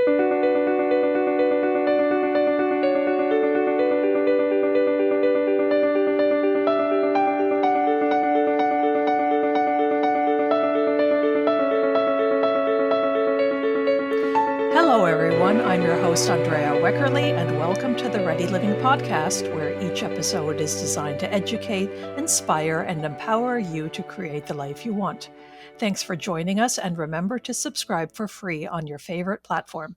Hello, everyone. I'm your host, Andrea Weckerly, and welcome to the Ready Living Podcast, where each episode is designed to educate, inspire, and empower you to create the life you want. Thanks for joining us, and remember to subscribe for free on your favorite platform.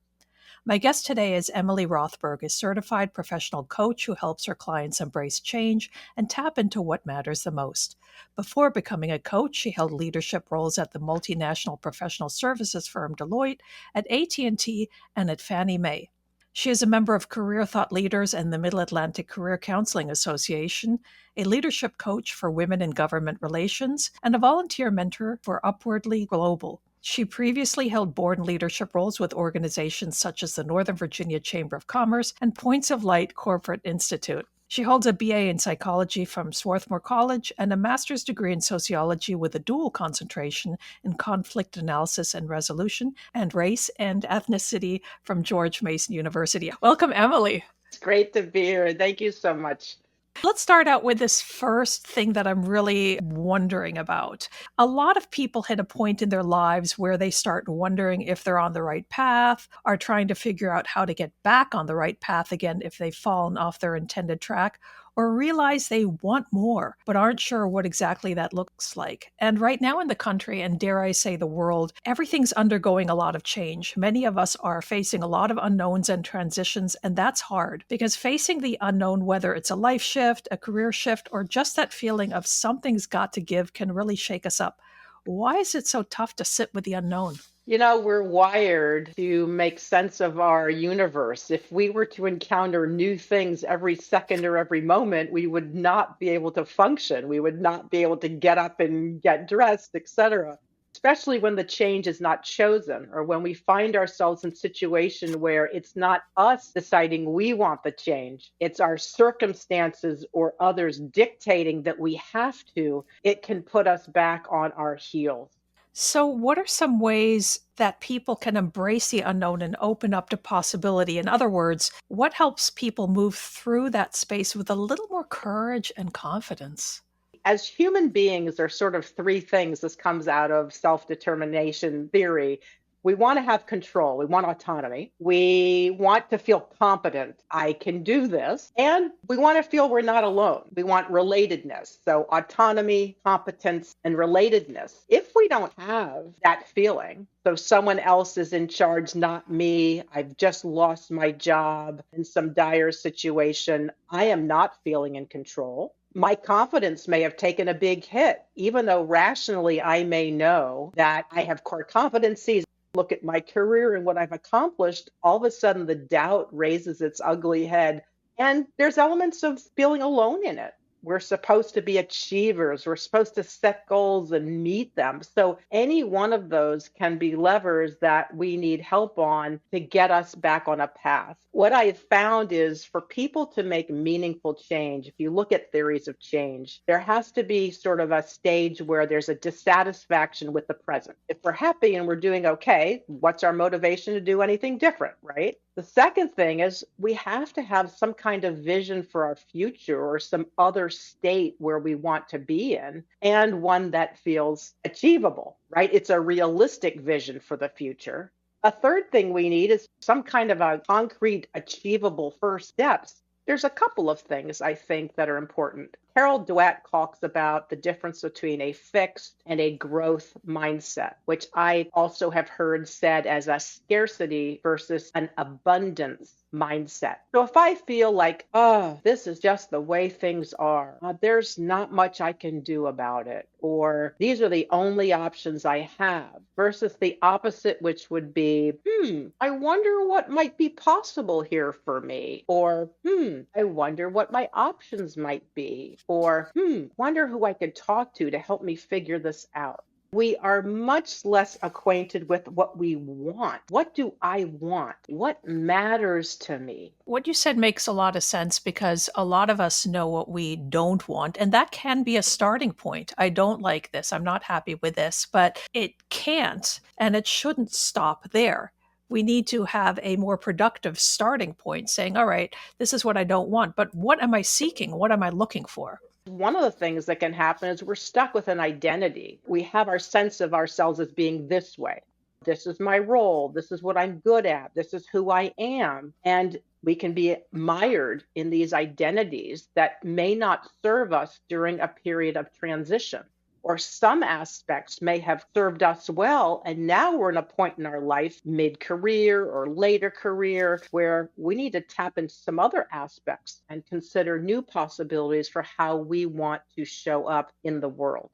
My guest today is Emily Rothberg, a certified professional coach who helps her clients embrace change and tap into what matters the most. Before becoming a coach, she held leadership roles at the multinational professional services firm Deloitte, at AT&T, and at Fannie Mae. She is a member of Career Thought Leaders and the Mid-Atlantic Career Counseling Association, a leadership coach for women in government relations, and a volunteer mentor for Upwardly Global. She previously held board and leadership roles with organizations such as the Northern Virginia Chamber of Commerce and Points of Light Corporate Institute. She holds a BA in psychology from Swarthmore College and a master's degree in sociology with a dual concentration in conflict analysis and resolution and race and ethnicity from George Mason University. Welcome, Emily. It's great to be here. Thank you so much. Let's start out with this first thing that I'm really wondering about. A lot of people hit a point in their lives where they start wondering if they're on the right path, are trying to figure out how to get back on the right path again if they've fallen off their intended track, or realize they want more, but aren't sure what exactly that looks like. And right now in the country, and dare I say the world, everything's undergoing a lot of change. Many of us are facing a lot of unknowns and transitions, and that's hard because facing the unknown, whether it's a life shift, a career shift, or just that feeling of something's got to give can really shake us up. Why is it so tough to sit with the unknown? You know, we're wired to make sense of our universe. If we were to encounter new things every second or every moment, we would not be able to function. We would not be able to get up and get dressed, etc. Especially when the change is not chosen or when we find ourselves in a situation where it's not us deciding we want the change, it's our circumstances or others dictating that we have to. It can put us back on our heels. So, what are some ways that people can embrace the unknown and open up to possibility? In other words, what helps people move through that space with a little more courage and confidence? As human beings, there are sort of three things. This comes out of self-determination theory. We want to have control. We want autonomy. We want to feel competent. I can do this. And we want to feel we're not alone. We want relatedness. So autonomy, competence, and relatedness. If we don't have that feeling, so someone else is in charge, not me, I've just lost my job in some dire situation, I am not feeling in control. My confidence may have taken a big hit, even though rationally I may know that I have core competencies. Look at my career and what I've accomplished, all of a sudden the doubt raises its ugly head. And there's elements of feeling alone in it. We're supposed to be achievers. We're supposed to set goals and meet them. So any one of those can be levers that we need help on to get us back on a path. What I have found is for people to make meaningful change, if you look at theories of change, there has to be sort of a stage where there's a dissatisfaction with the present. If we're happy and we're doing okay, what's our motivation to do anything different, right? The second thing is we have to have some kind of vision for our future or some other state where we want to be in, and one that feels achievable, right? It's a realistic vision for the future. A third thing we need is some kind of a concrete, achievable first steps. There's a couple of things I think that are important. Carol Dweck talks about the difference between a fixed and a growth mindset, which I also have heard said as a scarcity versus an abundance mindset. So if I feel like, oh, this is just the way things are, there's not much I can do about it, or these are the only options I have, versus the opposite, which would be, I wonder what might be possible here for me, or I wonder what my options might be, or wonder who I could talk to help me figure this out. We are much less acquainted with what we want. What do I want? What matters to me? What you said makes a lot of sense because a lot of us know what we don't want, and that can be a starting point. I don't like this. I'm not happy with this, but it can't and it shouldn't stop there. We need to have a more productive starting point saying, all right, this is what I don't want, but what am I seeking? What am I looking for? One of the things that can happen is we're stuck with an identity. We have our sense of ourselves as being this way. This is my role. This is what I'm good at. This is who I am. And we can be mired in these identities that may not serve us during a period of transition. Or some aspects may have served us well, and now we're in a point in our life, mid career or later career, where we need to tap into some other aspects and consider new possibilities for how we want to show up in the world.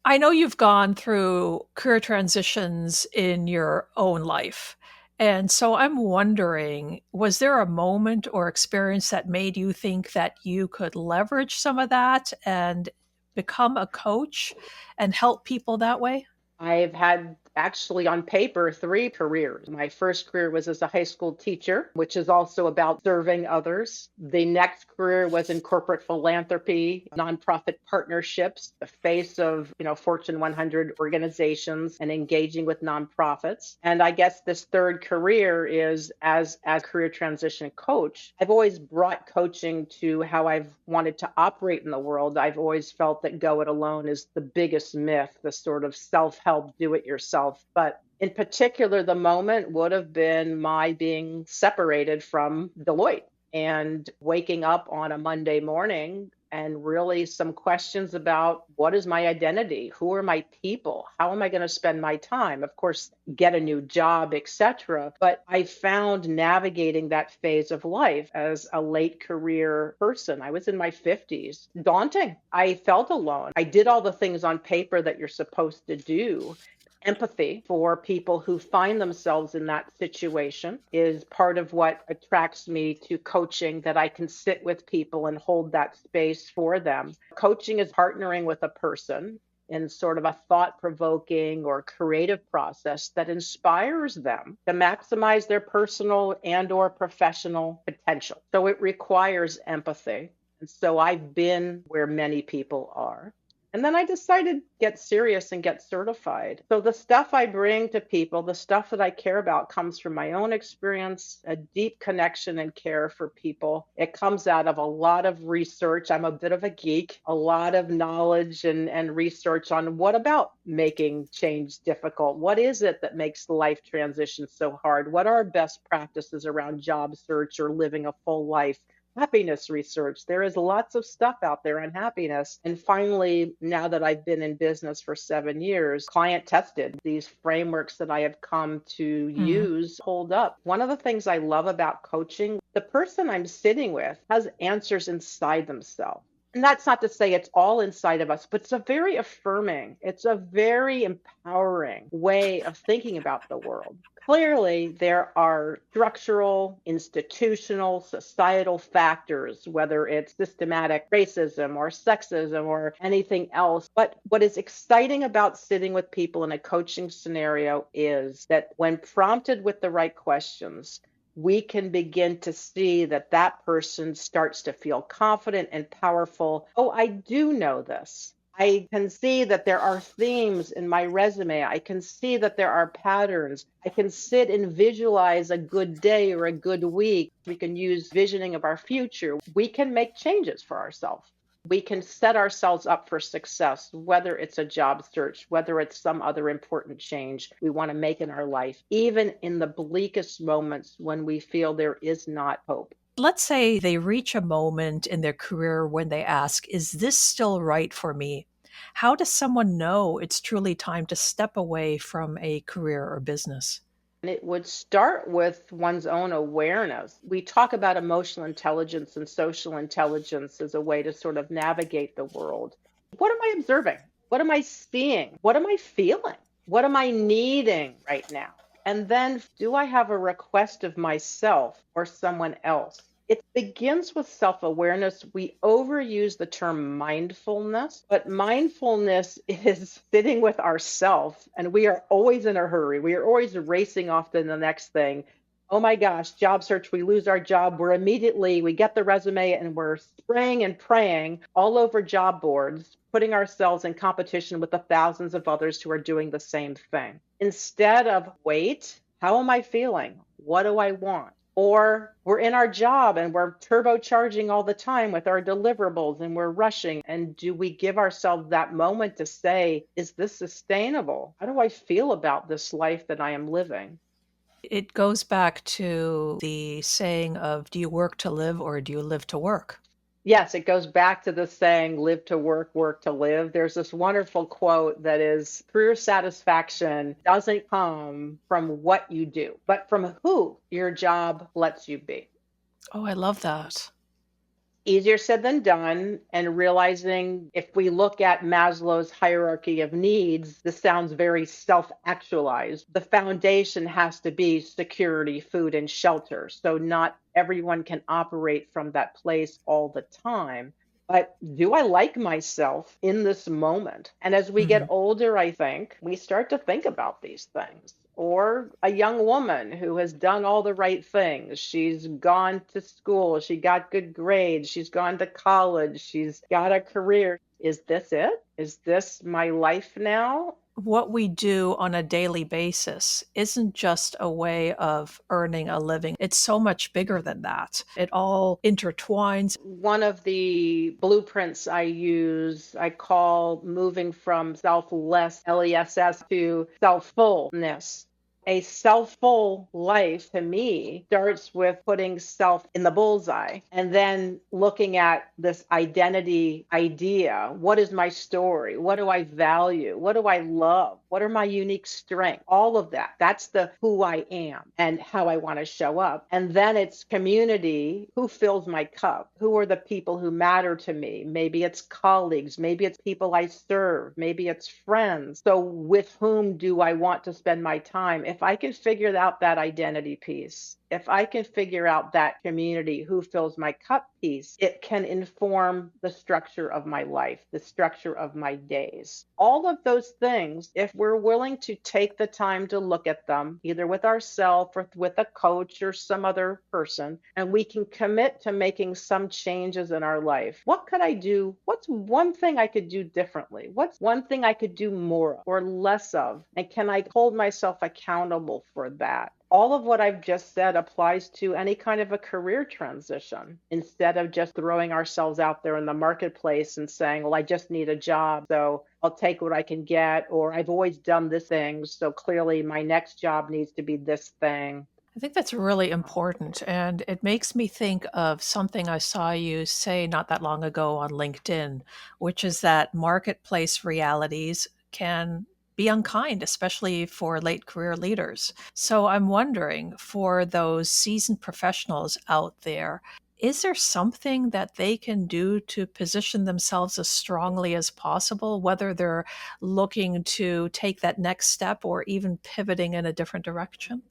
I know you've gone through career transitions in your own life. And so I'm wondering, was there a moment or experience that made you think that you could leverage some of that and become a coach and help people that way? I've had actually on paper three careers. My first career was as a high school teacher, which is also about serving others. The next career was in corporate philanthropy, nonprofit partnerships, the face of, Fortune 100 organizations and engaging with nonprofits. And I guess this third career is as career transition coach. I've always brought coaching to how I've wanted to operate in the world. I've always felt that go it alone is the biggest myth, the sort of self-help, do it yourself. But in particular, the moment would have been my being separated from Deloitte and waking up on a Monday morning and really some questions about what is my identity? Who are my people? How am I going to spend my time? Of course, get a new job, etc. But I found navigating that phase of life as a late career person, I was in my 50s, daunting. I felt alone. I did all the things on paper that you're supposed to do. Empathy for people who find themselves in that situation is part of what attracts me to coaching, that I can sit with people and hold that space for them. Coaching is partnering with a person in sort of a thought-provoking or creative process that inspires them to maximize their personal and or professional potential. So it requires empathy. And so I've been where many people are. And then I decided to get serious and get certified. So the stuff I bring to people, the stuff that I care about, comes from my own experience, a deep connection and care for people. It comes out of a lot of research. I'm a bit of a geek, a lot of knowledge and research on what about making change difficult? What is it that makes life transition so hard? What are best practices around job search or living a full life? Happiness research. There is lots of stuff out there on happiness. And finally, now that I've been in business for 7 years, client tested, these frameworks that I have come to use hold up. One of the things I love about coaching, the person I'm sitting with has answers inside themselves. And that's not to say it's all inside of us, but it's a very affirming, it's a very empowering way of thinking about the world. Clearly, there are structural, institutional, societal factors, whether it's systematic racism or sexism or anything else. But what is exciting about sitting with people in a coaching scenario is that when prompted with the right questions, we can begin to see that that person starts to feel confident and powerful. Oh, I do know this. I can see that there are themes in my resume. I can see that there are patterns. I can sit and visualize a good day or a good week. We can use visioning of our future. We can make changes for ourselves. We can set ourselves up for success, whether it's a job search, whether it's some other important change we want to make in our life, even in the bleakest moments when we feel there is not hope. Let's say they reach a moment in their career when they ask, is this still right for me? How does someone know it's truly time to step away from a career or business? And it would start with one's own awareness. We talk about emotional intelligence and social intelligence as a way to sort of navigate the world. What am I observing? What am I seeing? What am I feeling? What am I needing right now? And then, do I have a request of myself or someone else? It begins with self-awareness. We overuse the term mindfulness, but mindfulness is sitting with ourselves, and we are always in a hurry. We are always racing off to the next thing. Oh my gosh, job search, we lose our job. We get the resume and we're spraying and praying all over job boards, putting ourselves in competition with the thousands of others who are doing the same thing. Instead of wait, How am I feeling? What do I want? Or we're in our job and we're turbocharging all the time with our deliverables and we're rushing. And do we give ourselves that moment to say, is this sustainable? How do I feel about this life that I am living? It goes back to the saying of, do you work to live or do you live to work? Yes, it goes back to the saying, live to work, work to live. There's this wonderful quote that is, career satisfaction doesn't come from what you do, but from who your job lets you be. Oh, I love that. Easier said than done, and realizing if we look at Maslow's hierarchy of needs, this sounds very self actualized. The foundation has to be security, food, and shelter. So, not everyone can operate from that place all the time. But do I like myself in this moment? And as we get Mhm. older, I think we start to think about these things. Or a young woman who has done all the right things. She's gone to school, she got good grades, she's gone to college, she's got a career. Is this it? Is this my life now? What we do on a daily basis isn't just a way of earning a living. It's so much bigger than that. It all intertwines. One of the blueprints I use, I call moving from selfless, LESS, to selffulness. A self-full life to me starts with putting self in the bullseye and then looking at this identity idea. What is my story? What do I value? What do I love? What are my unique strengths? All of that. That's the who I am and how I want to show up. And then it's community. Who fills my cup? Who are the people who matter to me? Maybe it's colleagues. Maybe it's people I serve. Maybe it's friends. So with whom do I want to spend my time? If I can figure out that identity piece, if I can figure out that community, who fills my cup piece, it can inform the structure of my life, the structure of my days. All of those things, if we're willing to take the time to look at them, either with ourselves or with a coach or some other person, and we can commit to making some changes in our life. What could I do? What's one thing I could do differently? What's one thing I could do more of or less of? And can I hold myself accountable for that? All of what I've just said applies to any kind of a career transition. Instead of just throwing ourselves out there in the marketplace and saying, well, I just need a job, so I'll take what I can get, or I've always done this thing, so clearly my next job needs to be this thing. I think that's really important. And it makes me think of something I saw you say not that long ago on LinkedIn, which is that marketplace realities can be unkind, especially for late career leaders. So I'm wondering, for those seasoned professionals out there, is there something that they can do to position themselves as strongly as possible, whether they're looking to take that next step or even pivoting in a different direction?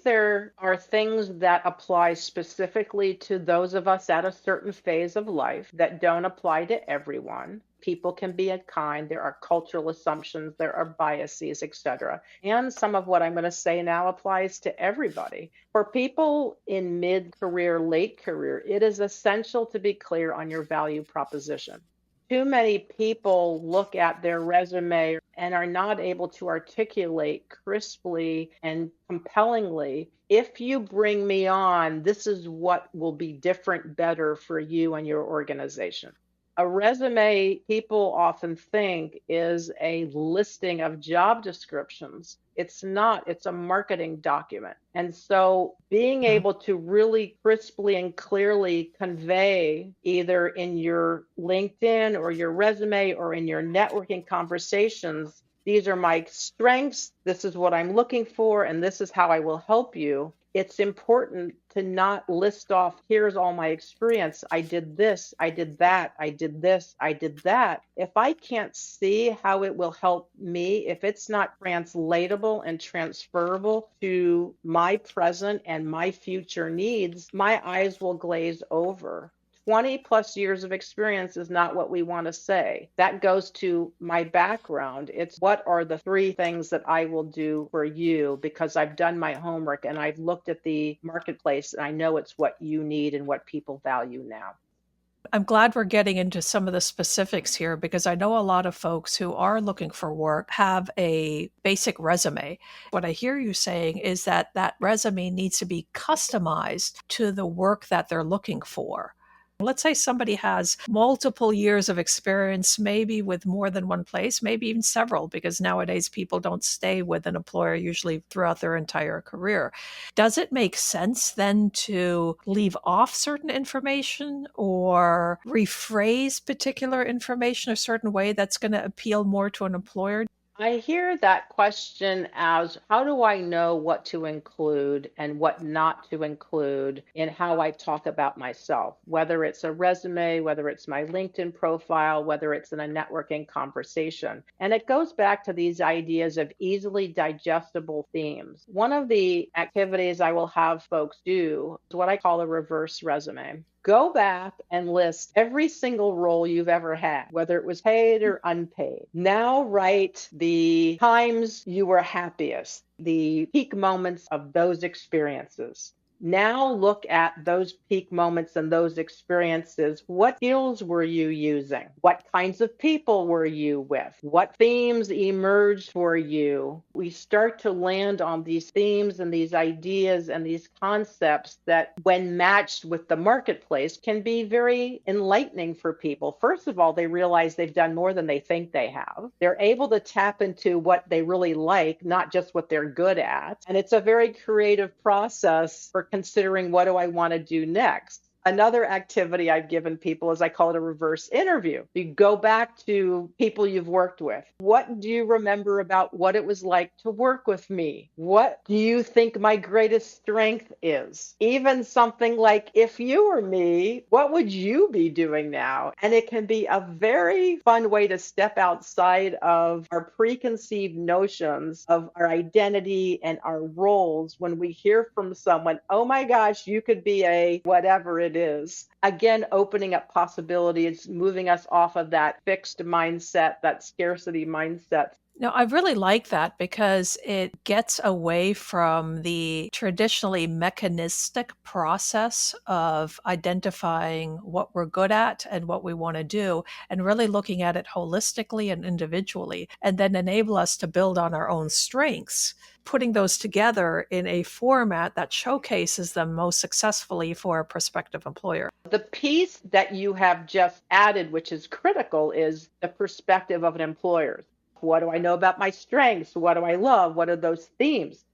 There are things that apply specifically to those of us at a certain phase of life that don't apply to everyone. People can be unkind. There are cultural assumptions, there are biases, etc. And some of what I'm going to say now applies to everybody. For people in mid career, late career, it is essential to be clear on your value proposition. Too many people look at their resume and are not able to articulate crisply and compellingly, if you bring me on, this is what will be different, better for you and your organization. A resume, people often think, is a listing of job descriptions. It's not, it's a marketing document. And so being able to really crisply and clearly convey, either in your LinkedIn or your resume or in your networking conversations, these are my strengths, this is what I'm looking for, and this is how I will help you. It's important to not list off, here's all my experience. I did this, I did that, I did this, I did that. If I can't see how it will help me, if it's not translatable and transferable to my present and my future needs, my eyes will glaze over. 20 plus years of experience is not what we want to say. That goes to my background. It's what are the three things that I will do for you because I've done my homework and I've looked at the marketplace and I know it's what you need and what people value now. I'm glad we're getting into some of the specifics here because I know a lot of folks who are looking for work have a basic resume. What I hear you saying is that that resume needs to be customized to the work that they're looking for. Let's say somebody has multiple years of experience, maybe with more than one place, maybe even several, because nowadays people don't stay with an employer usually throughout their entire career. Does it make sense then to leave off certain information or rephrase particular information a certain way that's going to appeal more to an employer? I hear that question as how do I know what to include and what not to include in how I talk about myself, whether it's a resume, whether it's my LinkedIn profile, whether it's in a networking conversation. And it goes back to these ideas of easily digestible themes. One of the activities I will have folks do is what I call a reverse resume. Go back and list every single role you've ever had, whether it was paid or unpaid. Now write the times you were happiest, the peak moments of those experiences. Now look at those peak moments and those experiences. What skills were you using? What kinds of people were you with? What themes emerged for you? We start to land on these themes and these ideas and these concepts that, when matched with the marketplace, can be very enlightening for people. First of all, they realize they've done more than they think they have. They're able to tap into what they really like, not just what they're good at. And it's a very creative process for considering what do I want to do next. Another activity I've given people is I call it a reverse interview. You go back to people you've worked with. What do you remember about what it was like to work with me? What do you think my greatest strength is? Even something like, if you were me, what would you be doing now? And it can be a very fun way to step outside of our preconceived notions of our identity and our roles when we hear from someone, oh my gosh, you could be a whatever it is. Again, opening up possibilities, moving us off of that fixed mindset, that scarcity mindset. No, I really like that because it gets away from the traditionally mechanistic process of identifying what we're good at and what we want to do, and really looking at it holistically and individually, and then enable us to build on our own strengths, putting those together in a format that showcases them most successfully for a prospective employer. The piece that you have just added, which is critical, is the perspective of an employer. What do I know about my strengths? What do I love? What are those themes?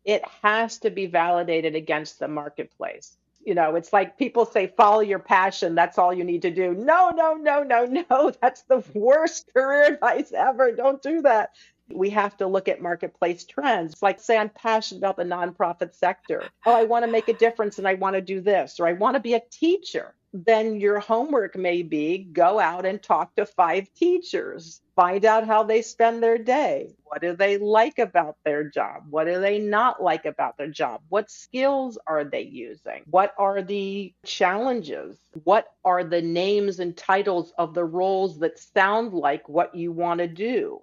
It has to be validated against the marketplace. You know, it's like people say, follow your passion. That's all you need to do. No, no, no, no, no. That's the worst career advice ever. Don't do that. We have to look at marketplace trends. It's like, say, I'm passionate about the nonprofit sector. Oh, I want to make a difference and I want to do this, or I want to be a teacher. Then your homework may be go out and talk to 5 teachers. Find out how they spend their day. What do they like about their job? What do they not like about their job? What skills are they using? What are the challenges? What are the names and titles of the roles that sound like what you want to do?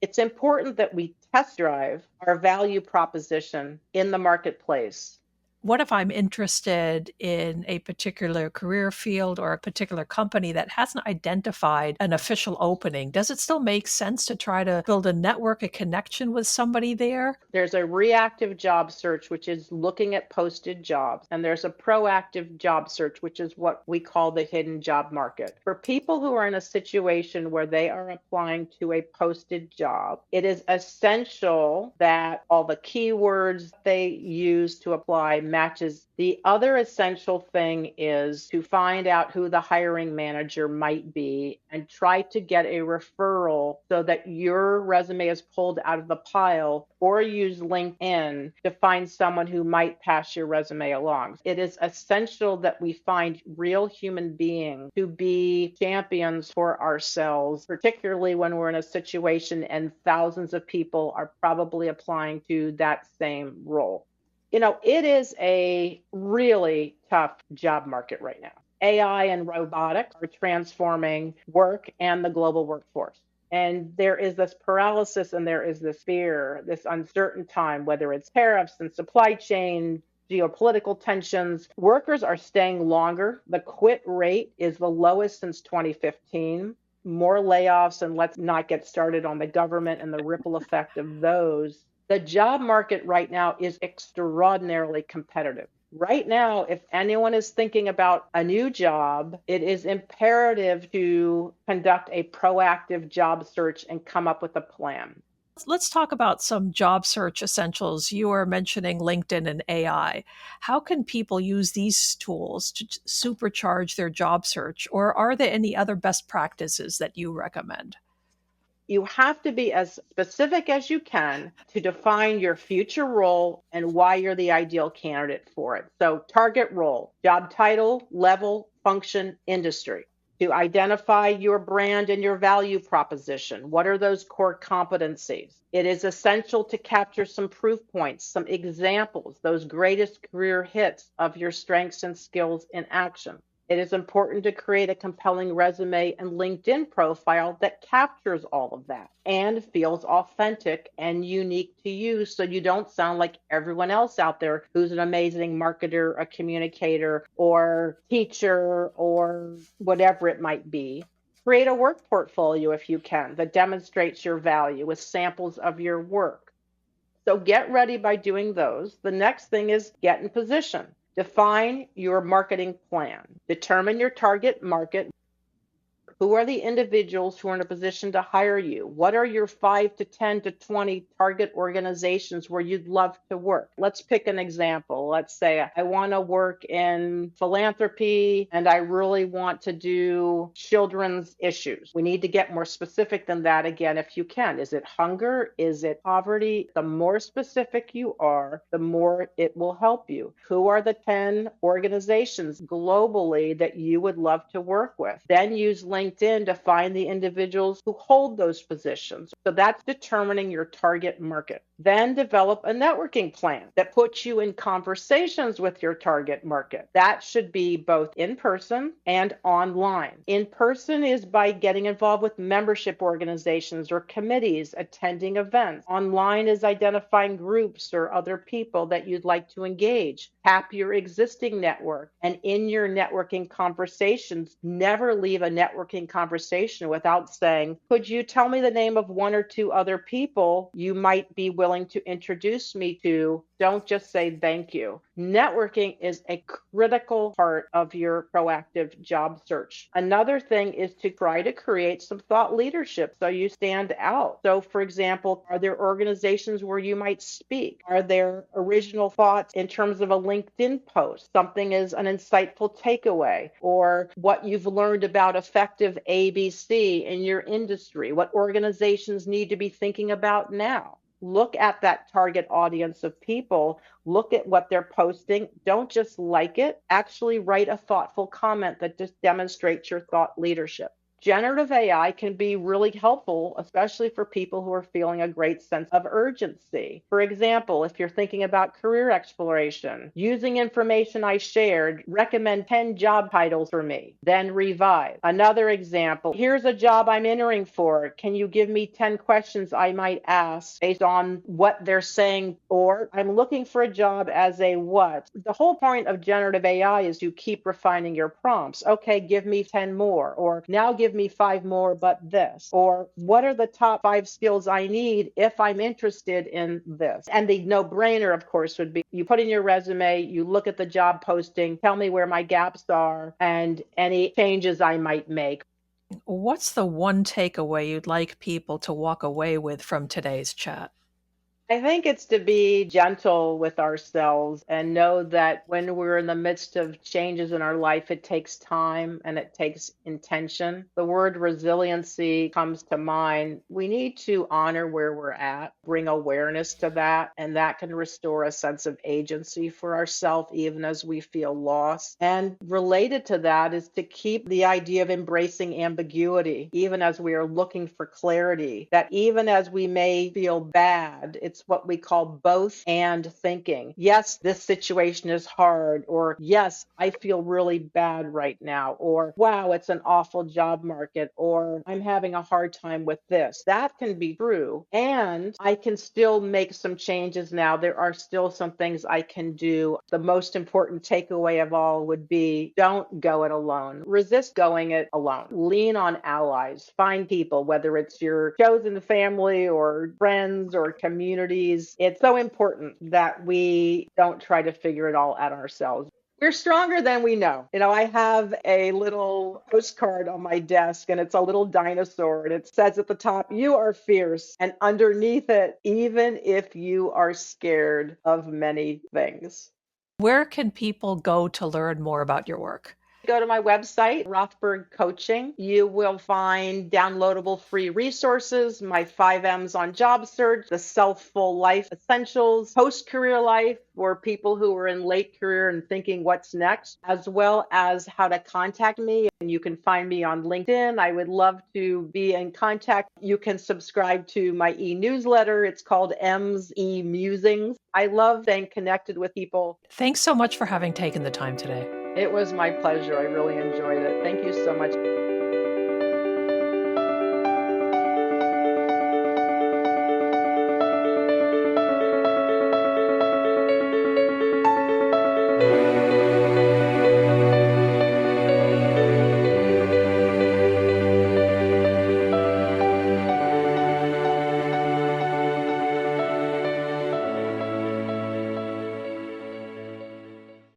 It's important that we test drive our value proposition in the marketplace. What if I'm interested in a particular career field or a particular company that hasn't identified an official opening? Does it still make sense to try to build a network, a connection with somebody there? There's a reactive job search, which is looking at posted jobs. And there's a proactive job search, which is what we call the hidden job market. For people who are in a situation where they are applying to a posted job, it is essential that all the keywords they use to apply matches. The other essential thing is to find out who the hiring manager might be and try to get a referral so that your resume is pulled out of the pile, or use LinkedIn to find someone who might pass your resume along. It is essential that we find real human beings to be champions for ourselves, particularly when we're in a situation and thousands of people are probably applying to that same role. You know, it is a really tough job market right now. AI and robotics are transforming work and the global workforce. And there is this paralysis and there is this fear, this uncertain time, whether it's tariffs and supply chain geopolitical tensions, workers are staying longer. The quit rate is the lowest since 2015. More layoffs, and let's not get started on the government and the ripple effect of those. The job market right now is extraordinarily competitive. Right now, if anyone is thinking about a new job, it is imperative to conduct a proactive job search and come up with a plan. Let's talk about some job search essentials. You are mentioning LinkedIn and AI. How can people use these tools to supercharge their job search, or are there any other best practices that you recommend? You have to be as specific as you can to define your future role and why you're the ideal candidate for it. So, target role, job title, level, function, industry. To identify your brand and your value proposition. What are those core competencies? It is essential to capture some proof points, some examples, those greatest career hits of your strengths and skills in action. It is important to create a compelling resume and LinkedIn profile that captures all of that and feels authentic and unique to you so you don't sound like everyone else out there who's an amazing marketer, a communicator, or teacher, or whatever it might be. Create a work portfolio if you can that demonstrates your value with samples of your work. So get ready by doing those. The next thing is get in position. Define your marketing plan. Determine your target market. Who are the individuals who are in a position to hire you? What are your 5 to 10 to 20 target organizations where you'd love to work? Let's pick an example. Let's say I want to work in philanthropy and I really want to do children's issues. We need to get more specific than that again if you can. Is it hunger? Is it poverty? The more specific you are, the more it will help you. Who are the 10 organizations globally that you would love to work with? Then use LinkedIn to find the individuals who hold those positions. So that's determining your target market. Then develop a networking plan that puts you in conversations with your target market. That should be both in person and online. In person is by getting involved with membership organizations or committees, attending events. Online is identifying groups or other people that you'd like to engage. Tap your existing network. And in your networking conversations, never leave a networking conversation without saying, could you tell me the name of one or two other people you might be willing to introduce me to? Don't just say thank you. Networking is a critical part of your proactive job search. Another thing is to try to create some thought leadership so you stand out. So, for example, are there organizations where you might speak? Are there original thoughts in terms of a LinkedIn post? Something is an insightful takeaway, or what you've learned about effective ABC in your industry, what organizations need to be thinking about now. Look at that target audience of people. Look at what they're posting. Don't just like it. Actually write a thoughtful comment that just demonstrates your thought leadership. Generative AI can be really helpful, especially for people who are feeling a great sense of urgency. For example, if you're thinking about career exploration, using information I shared, recommend 10 job titles for me, then revise. Another example, here's a job I'm entering for. Can you give me 10 questions I might ask based on what they're saying? Or I'm looking for a job as a what? The whole point of generative AI is to keep refining your prompts. Okay, give me 10 more, or now give me 5 more, but this, or what are the top 5 skills I need if I'm interested in this? And the no-brainer, of course, would be you put in your resume, you look at the job posting, tell me where my gaps are and any changes I might make. What's the one takeaway you'd like people to walk away with from today's chat? I think it's to be gentle with ourselves and know that when we're in the midst of changes in our life, it takes time and it takes intention. The word resiliency comes to mind. We need to honor where we're at, bring awareness to that, and that can restore a sense of agency for ourselves, even as we feel lost. And related to that is to keep the idea of embracing ambiguity, even as we are looking for clarity, that even as we may feel bad, it's It's what we call both and thinking. Yes, this situation is hard, or yes, I feel really bad right now, or wow, it's an awful job market, or I'm having a hard time with this. That can be true. And I can still make some changes now. There are still some things I can do. The most important takeaway of all would be don't go it alone. Resist going it alone. Lean on allies. Find people, whether it's your chosen family or friends or communities. It's so important that we don't try to figure it all out ourselves. We're stronger than we know. I have a little postcard on my desk and it's a little dinosaur and it says at the top, "You are fierce." And underneath it, "Even if you are scared of many things." Where can people go to learn more about your work? Go to my website, Rothberg Coaching. You will find downloadable free resources, my 5 M's on job search, the Self-Full Life Essentials, post-career life for people who are in late career and thinking what's next, as well as how to contact me. And you can find me on LinkedIn. I would love to be in contact. You can subscribe to my e-newsletter. It's called M's E-Musings. I love staying connected with people. Thanks so much for having taken the time today. It was my pleasure. I really enjoyed it. Thank you so much.